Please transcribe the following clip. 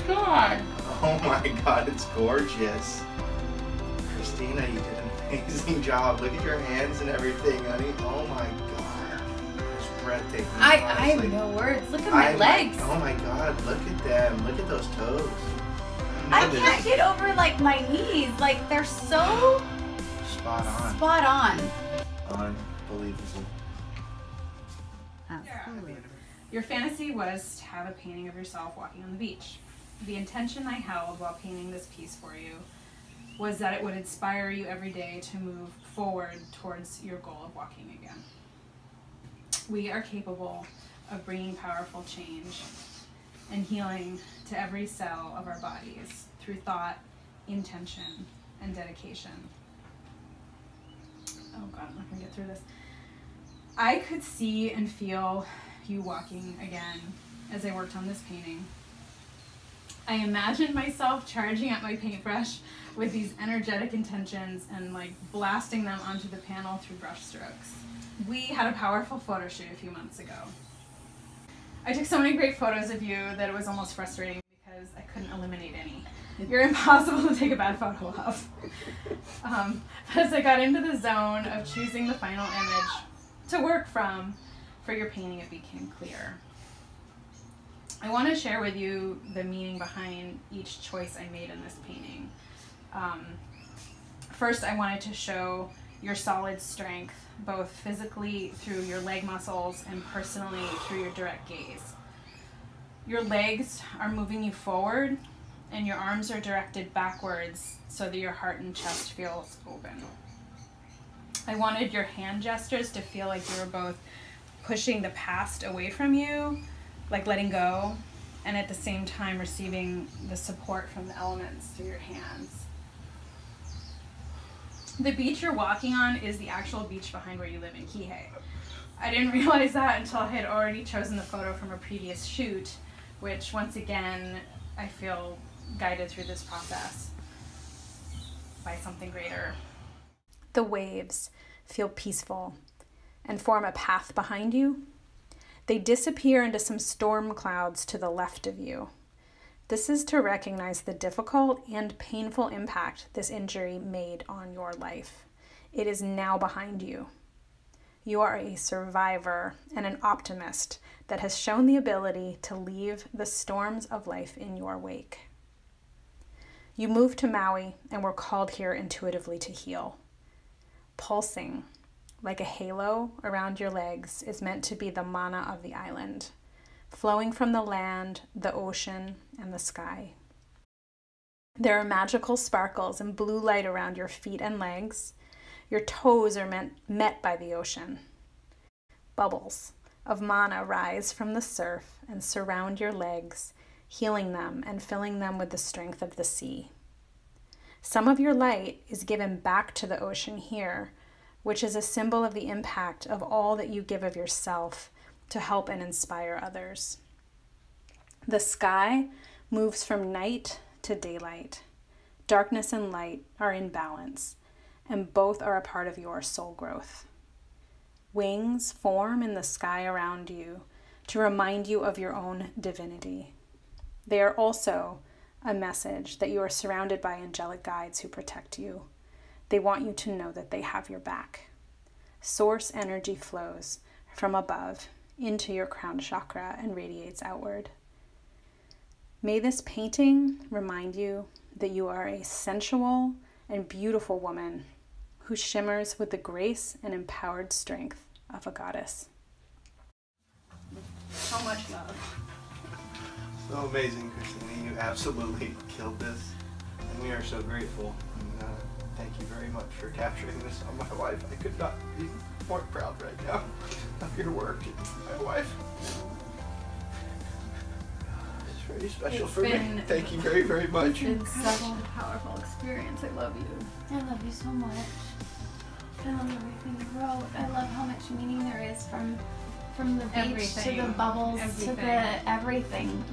God. Oh my God, it's gorgeous. Christina, you did an amazing job. Look at your hands and everything, honey. Oh my God. It's breathtaking. I have no words. Look at my legs. Oh my God, look at them. Look at those toes. I can't get over like my knees. Like they're so spot on. Spot on. Unbelievable. Absolutely. Your fantasy was to have a painting of yourself walking on the beach. The intention I held while painting this piece for you was that it would inspire you every day to move forward towards your goal of walking again. We are capable of bringing powerful change and healing to every cell of our bodies through thought, intention, and dedication. Oh God, I'm not gonna get through this. I could see and feel you walking again as I worked on this painting. I imagined myself charging at my paintbrush with these energetic intentions and like blasting them onto the panel through brush strokes. We had a powerful photo shoot a few months ago. I took so many great photos of you that it was almost frustrating because I couldn't eliminate any. You're impossible to take a bad photo of. But as I got into the zone of choosing the final image to work from for your painting, it became clear. I want to share with you the meaning behind each choice I made in this painting. First, I wanted to show your solid strength, both physically through your leg muscles and personally through your direct gaze. Your legs are moving you forward and your arms are directed backwards so that your heart and chest feels open. I wanted your hand gestures to feel like you were both pushing the past away from you, like letting go, and at the same time receiving the support from the elements through your hands. The beach you're walking on is the actual beach behind where you live in Kihei. I didn't realize that until I had already chosen the photo from a previous shoot, which once again, I feel guided through this process by something greater. The waves feel peaceful and form a path behind you. They disappear into some storm clouds to the left of you. This is to recognize the difficult and painful impact this injury made on your life. It is now behind you. You are a survivor and an optimist that has shown the ability to leave the storms of life in your wake. You moved to Maui and were called here intuitively to heal. Pulsing like a halo around your legs is meant to be the mana of the island, flowing from the land, the ocean, and the sky. There are magical sparkles and blue light around your feet and legs. Your toes are met by the ocean. Bubbles of mana rise from the surf and surround your legs, healing them and filling them with the strength of the sea. Some of your light is given back to the ocean here, which is a symbol of the impact of all that you give of yourself to help and inspire others. The sky moves from night to daylight. Darkness and light are in balance, and both are a part of your soul growth. Wings form in the sky around you to remind you of your own divinity. They are also a message that you are surrounded by angelic guides who protect you. They want you to know that they have your back. Source energy flows from above into your crown chakra and radiates outward. May this painting remind you that you are a sensual and beautiful woman who shimmers with the grace and empowered strength of a goddess. So much love. So amazing, Christina. You absolutely killed this, and we are so grateful. And, thank you very much for capturing this on my wife. I could not be more proud right now of your work and my wife. It's very special for me. Thank you very, very much. It's been such a powerful experience. I love you. I love you so much. I love everything you wrote. I love how much meaning there is from the beach to the bubbles to the everything.